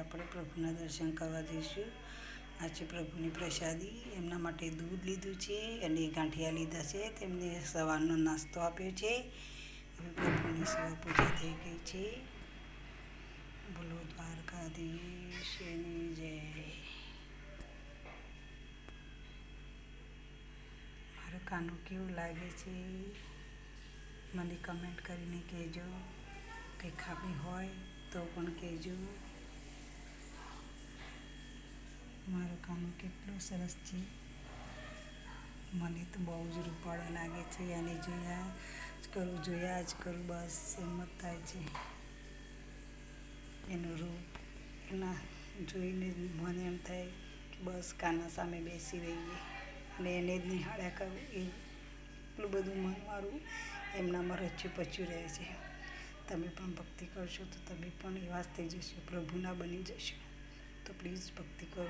આપણે પ્રભુના દર્શન કરવા જઈશું. આજે પ્રભુની પ્રસાદી એમના માટે દૂધ લીધું છે અને ગાંઠિયા લીધા છે. તેમને સવારનો નાસ્તો આપ્યો છે. હવે પ્રભુની સેવા પૂજા થઈ ગઈ છે. બોલો દ્વારકાધીશની જય. મારું કાનું કેવું લાગે છે મને કમેન્ટ કરીને કહેજો. કંઈ ખામી હોય તો પણ કહેજો. મારું કાનું કેટલું સરસ છે. મને તો બહુ જ રૂપાળો લાગે છે. અને જોયા જ કરું બસ એમ જ થાય છે. એનું રૂપ એના જોઈને મને એમ થાય કે બસ કાના સામે બેસી રહીએ અને એને જ નિહાળ્યા કરું. એટલું બધું મન મારું એમનામાં રચ્યું પચ્યું રહે છે. તમે પણ ભક્તિ કરશો તો તમે પણ એવા જ થઈ જશો, પ્રભુના બની જશો. તો પ્લીઝ ભક્તિ કરો.